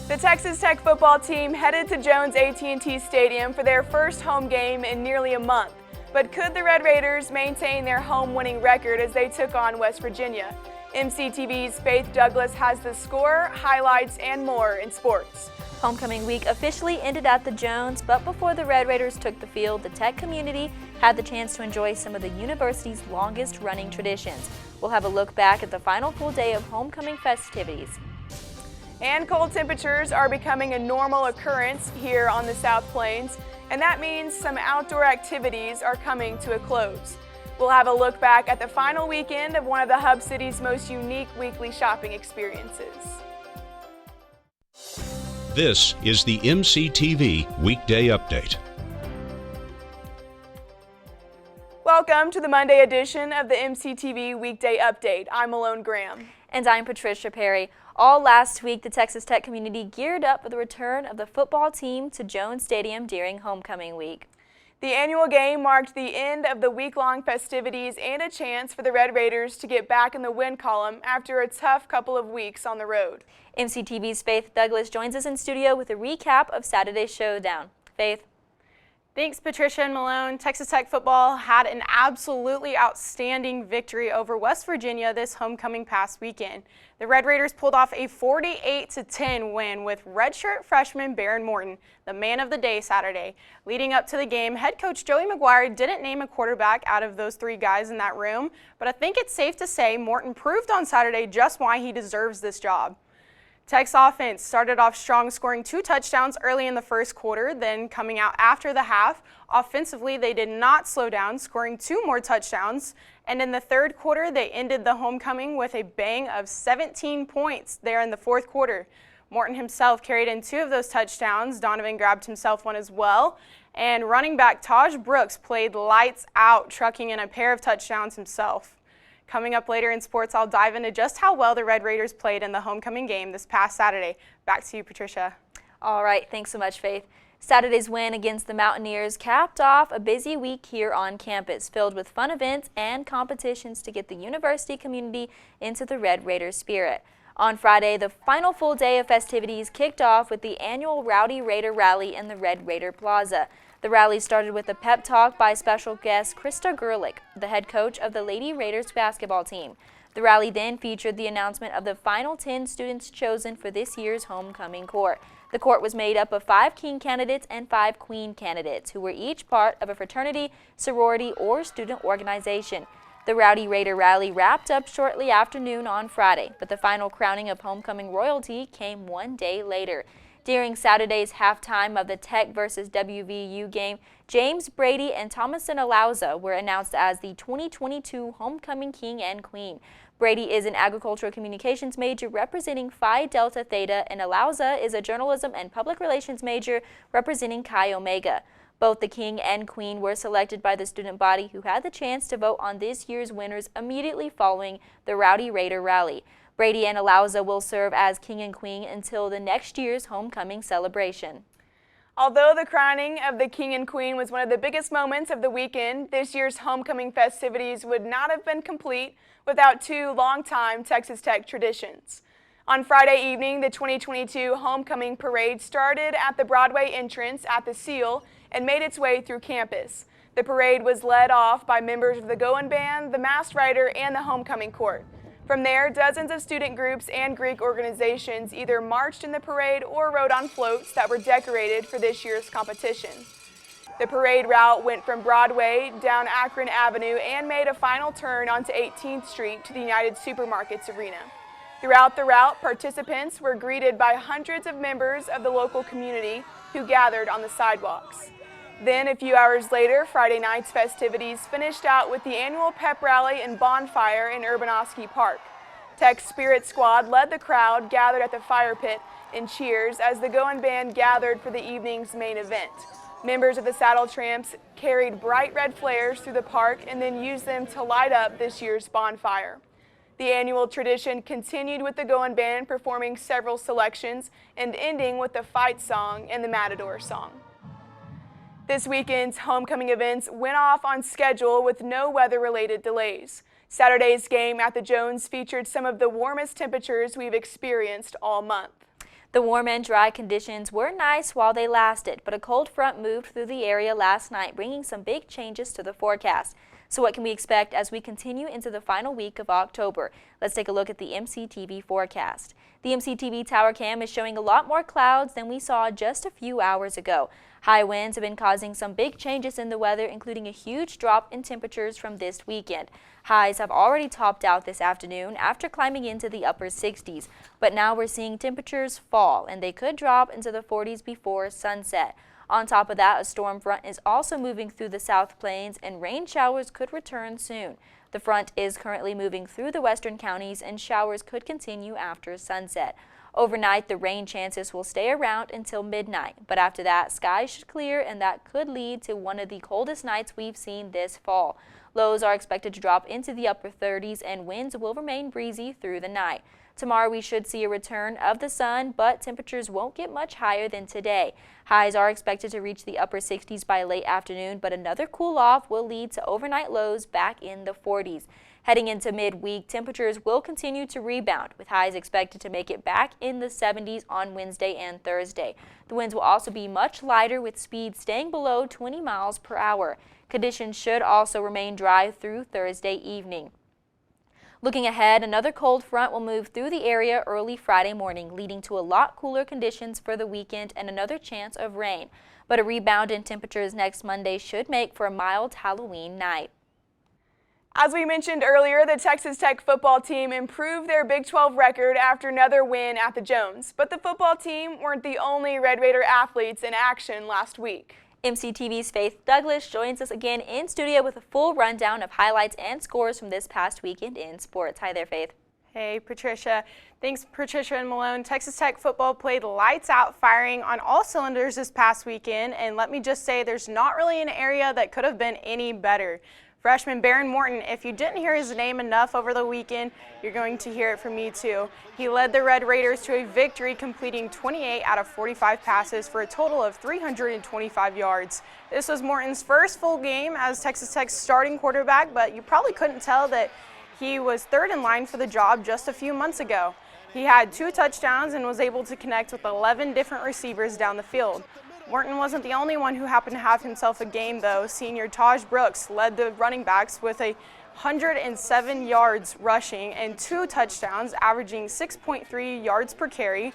The Texas Tech football team headed to Jones AT&T Stadium for their first home game in nearly a month. But could the Red Raiders maintain their home winning record as they took on West Virginia? MCTV's Faith Douglas has the score, highlights, and more in sports. Homecoming week officially ended at the Jones, but before the Red Raiders took the field, the Tech community had the chance to enjoy some of the university's longest-running traditions. We'll have a look back at the final full day of homecoming festivities. And cold temperatures are becoming a normal occurrence here on the South Plains, and that means some outdoor activities are coming to a close. We'll have a look back at the final weekend of one of the Hub City's most unique weekly shopping experiences. This is the MCTV Weekday Update. Welcome to the Monday edition of the MCTV Weekday Update. I'm Malone Graham. And I'm Patricia Perry. All last week, the Texas Tech community geared up for the return of the football team to Jones Stadium during homecoming week. The annual game marked the end of the week-long festivities and a chance for the Red Raiders to get back in the win column after a tough couple of weeks on the road. MCTV's Faith Douglas joins us in studio with a recap of Saturday's showdown. Faith. Thanks, Patricia and Malone. Texas Tech football had an absolutely outstanding victory over West Virginia this homecoming past weekend. The Red Raiders pulled off a 48-10 win with redshirt freshman Baron Morton, the man of the day Saturday. Leading up to the game, head coach Joey McGuire didn't name a quarterback out of those three guys in that room, but I think it's safe to say Morton proved on Saturday just why he deserves this job. Tech's offense started off strong, scoring 2 touchdowns early in the first quarter, then coming out after the half. Offensively, they did not slow down, scoring 2 more touchdowns. And in the third quarter, they ended the homecoming with a bang of 17 points there in the fourth quarter. Morton himself carried in 2 of those touchdowns. Donovan grabbed himself one as well. And running back Taj Brooks played lights out, trucking in a pair of touchdowns himself. Coming up later in sports, I'll dive into just how well the Red Raiders played in the homecoming game this past Saturday. Back to you, Patricia. All right, thanks so much, Faith. Saturday's win against the Mountaineers capped off a busy week here on campus, filled with fun events and competitions to get the university community into the Red Raiders spirit. On Friday, the final full day of festivities kicked off with the annual Rowdy Raider Rally in the Red Raider Plaza. The rally started with a pep talk by special guest Krista Gerlich, the head coach of the Lady Raiders basketball team. The rally then featured the announcement of the final 10 students chosen for this year's homecoming court. The court was made up of 5 king candidates and 5 queen candidates, who were each part of a fraternity, sorority, or student organization. The Rowdy Raider Rally wrapped up shortly after noon on Friday, but the final crowning of homecoming royalty came one day later. During Saturday's halftime of the Tech versus WVU game, James Brady and Thomason Alauza were announced as the 2022 Homecoming King and Queen. Brady is an agricultural communications major representing Phi Delta Theta, and Alauza is a journalism and public relations major representing Chi Omega. Both the King and Queen were selected by the student body, who had the chance to vote on this year's winners immediately following the Rowdy Raider Rally. Brady and Alauza will serve as King and Queen until the next year's homecoming celebration. Although the crowning of the King and Queen was one of the biggest moments of the weekend, this year's homecoming festivities would not have been complete without 2 longtime Texas Tech traditions. On Friday evening, the 2022 homecoming parade started at the Broadway entrance at the Seal and made its way through campus. The parade was led off by members of the Goin' Band, the Masked Rider, and the homecoming court. From there, dozens of student groups and Greek organizations either marched in the parade or rode on floats that were decorated for this year's competition. The parade route went from Broadway down Akron Avenue and made a final turn onto 18th Street to the United Supermarkets Arena. Throughout the route, participants were greeted by hundreds of members of the local community who gathered on the sidewalks. Then, a few hours later, Friday night's festivities finished out with the annual pep rally and bonfire in Urbanowski Park. Tech's Spirit Squad led the crowd gathered at the fire pit in cheers as the Goin' Band gathered for the evening's main event. Members of the Saddle Tramps carried bright red flares through the park and then used them to light up this year's bonfire. The annual tradition continued with the Goin' Band performing several selections and ending with the fight song and the Matador song. This weekend's homecoming events went off on schedule with no weather-related delays. Saturday's game at the Jones featured some of the warmest temperatures we've experienced all month. The warm and dry conditions were nice while they lasted, but a cold front moved through the area last night, bringing some big changes to the forecast. So what can we expect as we continue into the final week of October? Let's take a look at the MCTV forecast. The MCTV tower cam is showing a lot more clouds than we saw just a few hours ago. High winds have been causing some big changes in the weather, including a huge drop in temperatures from this weekend. Highs have already topped out this afternoon after climbing into the upper 60s, but now we're seeing temperatures fall, and they could drop into the 40s before sunset. On top of that, a storm front is also moving through the South Plains, and rain showers could return soon. The front is currently moving through the western counties, and showers could continue after sunset. Overnight, the rain chances will stay around until midnight, but after that, skies should clear, and that could lead to one of the coldest nights we've seen this fall. Lows are expected to drop into the upper 30s, and winds will remain breezy through the night. Tomorrow we should see a return of the sun, but temperatures won't get much higher than today. Highs are expected to reach the upper 60s by late afternoon, but another cool off will lead to overnight lows back in the 40s. Heading into midweek, temperatures will continue to rebound, with highs expected to make it back in the 70s on Wednesday and Thursday. The winds will also be much lighter, with speeds staying below 20 miles per hour. Conditions should also remain dry through Thursday evening. Looking ahead, another cold front will move through the area early Friday morning, leading to a lot cooler conditions for the weekend and another chance of rain. But a rebound in temperatures next Monday should make for a mild Halloween night. As we mentioned earlier, the Texas Tech football team improved their Big 12 record after another win at the Jones. But the football team weren't the only Red Raider athletes in action last week. MCTV's Faith Douglas joins us again in studio with a full rundown of highlights and scores from this past weekend in sports. Hi there, Faith. Hey, Patricia. Thanks, Patricia and Malone. Texas Tech football played lights out, firing on all cylinders this past weekend. And let me just say, there's not really an area that could have been any better. Freshman Baron Morton, if you didn't hear his name enough over the weekend, you're going to hear it from me too. He led the Red Raiders to a victory, completing 28 out of 45 passes for a total of 325 yards. This was Morton's first full game as Texas Tech's starting quarterback, but you probably couldn't tell that he was third in line for the job just a few months ago. He had 2 touchdowns and was able to connect with 11 different receivers down the field. Morton wasn't the only one who happened to have himself a game, though. Senior Taj Brooks led the running backs with 107 yards rushing and 2 touchdowns, averaging 6.3 yards per carry.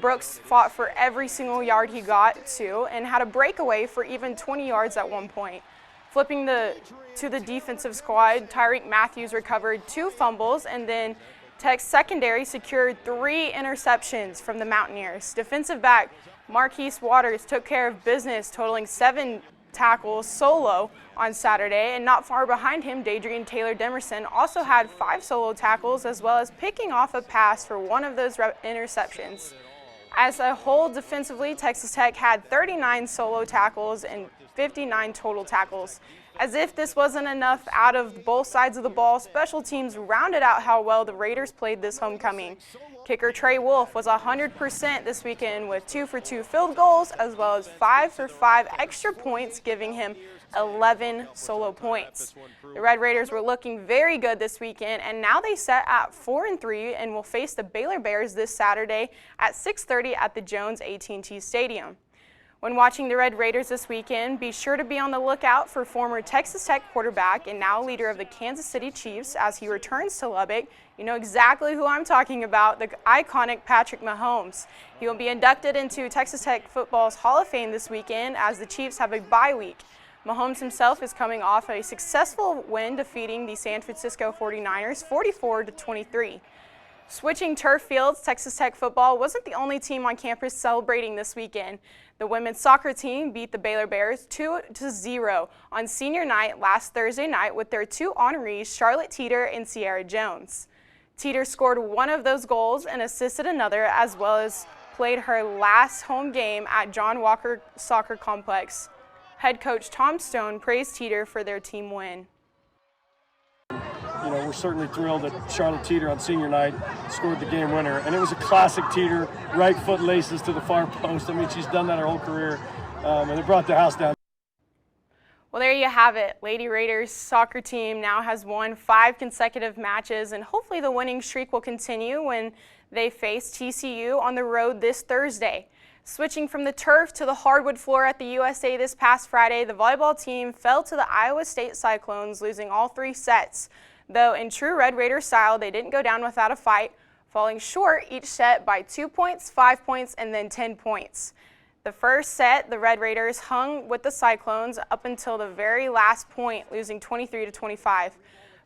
Brooks fought for every single yard he got to and had a breakaway for even 20 yards at one point. Flipping to the defensive squad, Tyreek Matthews recovered 2 fumbles, and then Tech's secondary secured 3 interceptions from the Mountaineers. Defensive back Marquise Waters took care of business, totaling 7 tackles solo on Saturday, and not far behind him, Dadrian Taylor Demerson also had 5 solo tackles, as well as picking off a pass for one of those interceptions. As a whole, defensively, Texas Tech had 39 solo tackles and 59 total tackles. As if this wasn't enough out of both sides of the ball, special teams rounded out how well the Raiders played this homecoming. Kicker Trey Wolf was 100% this weekend with 2 for 2 field goals, as well as 5 for 5 extra points, giving him 11 solo points. The Red Raiders were looking very good this weekend, and now they sit at 4-3 and will face the Baylor Bears this Saturday at 6:30 at the Jones AT&T Stadium. When watching the Red Raiders this weekend, be sure to be on the lookout for former Texas Tech quarterback and now leader of the Kansas City Chiefs as he returns to Lubbock. You know exactly who I'm talking about, the iconic Patrick Mahomes. He will be inducted into Texas Tech football's Hall of Fame this weekend as the Chiefs have a bye week. Mahomes himself is coming off a successful win defeating the San Francisco 49ers 44-23. Switching turf fields, Texas Tech football wasn't the only team on campus celebrating this weekend. The women's soccer team beat the Baylor Bears 2-0 on senior night last Thursday night with their 2 honorees, Charlotte Teeter and Sierra Jones. Teeter scored one of those goals and assisted another, as well as played her last home game at John Walker Soccer Complex. Head coach Tom Stone praised Teeter for their team win. You know, we're certainly thrilled that Charlotte Teeter on senior night scored the game winner. And it was a classic Teeter, right foot laces to the far post. I mean, she's done that her whole career, and it brought the house down. Well, there you have it. Lady Raiders soccer team now has won 5 consecutive matches, and hopefully the winning streak will continue when They face TCU on the road this Thursday. Switching from the turf to the hardwood floor at the USA this past Friday, the volleyball team fell to the Iowa State Cyclones, losing all 3 sets. Though in true Red Raider style, they didn't go down without a fight, falling short each set by 2 points, 5 points, and then 10 points. The first set, the Red Raiders hung with the Cyclones up until the very last point, losing 23-25.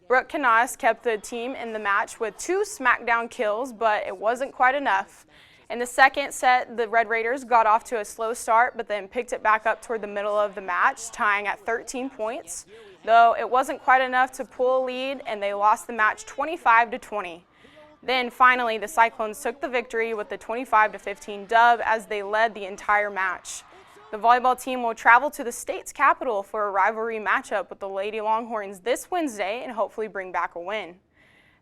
Brooke Canas kept the team in the match with 2 smackdown kills, but it wasn't quite enough. In the second set, the Red Raiders got off to a slow start, but then picked it back up toward the middle of the match, tying at 13 points. Though it wasn't quite enough to pull a lead, and they lost the match 25-20. Then finally, the Cyclones took the victory with the 25-15 dub as they led the entire match. The volleyball team will travel to the state's capital for a rivalry matchup with the Lady Longhorns this Wednesday and hopefully bring back a win.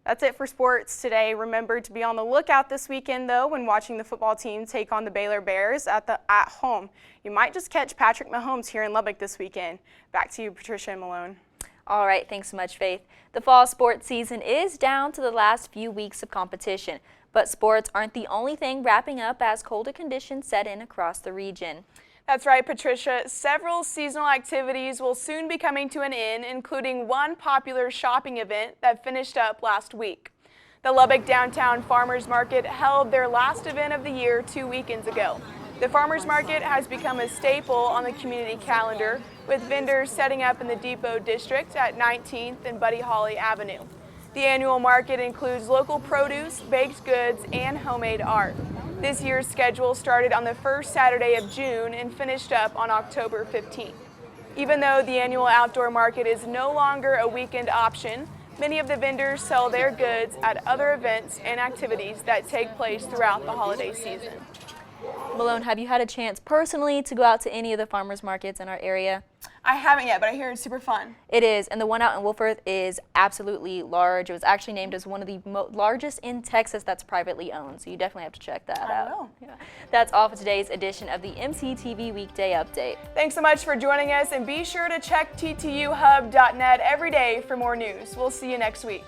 That's it for sports today. Remember to be on the lookout this weekend, though, when watching the football team take on the Baylor Bears at home. You might just catch Patrick Mahomes here in Lubbock this weekend. Back to you, Patricia and Malone. All right, thanks so much, Faith. The fall sports season is down to the last few weeks of competition, but sports aren't the only thing wrapping up as colder conditions set in across the region. That's right, Patricia. Several seasonal activities will soon be coming to an end, including one popular shopping event that finished up last week. The Lubbock Downtown Farmers Market held their last event of the year 2 weekends ago. The Farmers Market has become a staple on the community calendar, with vendors setting up in the Depot District at 19th and Buddy Holly Avenue. The annual market includes local produce, baked goods, and homemade art. This year's schedule started on the first Saturday of June and finished up on October 15th. Even though the annual outdoor market is no longer a weekend option, many of the vendors sell their goods at other events and activities that take place throughout the holiday season. Malone, have you had a chance personally to go out to any of the farmers markets in our area? I haven't yet, but I hear it's super fun. It is, and the one out in Wolford is absolutely large. It was actually named as one of the largest in Texas that's privately owned, so you definitely have to check that out. I will. Yeah. That's all for today's edition of the MCTV Weekday Update. Thanks so much for joining us, and be sure to check ttuhub.net every day for more news. We'll see you next week.